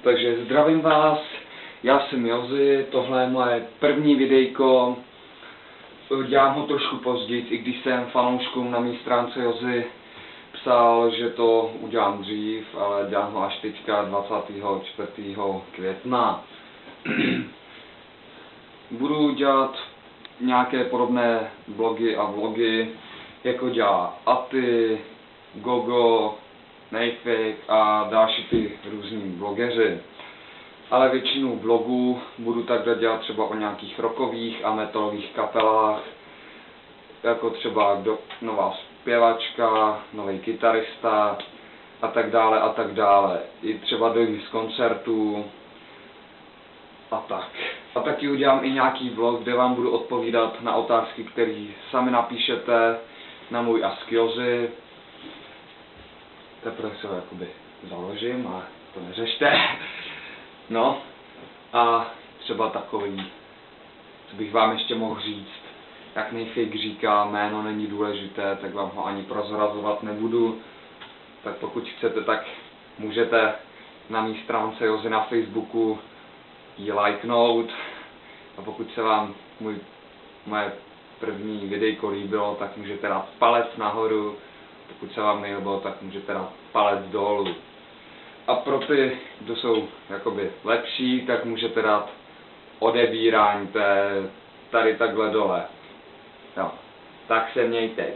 Takže zdravím vás, já jsem Jozy, tohle je moje první videjko, dělám ho trošku později, i když jsem fanouškům na mé stránce Jozy psal, že to udělám dřív, ale dělám ho až teďka 24. května. Budu dělat nějaké podobné blogy a vlogy, jako dělá Aty, Gogo, Nejfik a další ty různí blogeři. Ale většinu vlogů budu takhle dělat třeba o nějakých rockových a metalových kapelách, jako třeba nová zpěvačka, nový kytarista a tak dále a tak dále. I třeba dojít z koncertů a tak. A taky udělám i nějaký vlog, kde vám budu odpovídat na otázky, které sami napíšete na můj Ask Jozy. Teprve se ho jakoby založím a to neřešte. No a třeba takový, co bych vám ještě mohl říct, jak Nejfik říká, jméno není důležité, tak vám ho ani prozrazovat nebudu. Tak pokud chcete, tak můžete na mý stránce Jozy na Facebooku ji lajknout. A pokud se vám moje první videjko líbilo, tak můžete dát palec nahoru. Pokud se vám nelíbilo, tak můžete dát palec dolů. A pro ty, kdo jsou jakoby lepší, tak můžete dát odebírání, to je tady takhle dole. No, tak se mějte.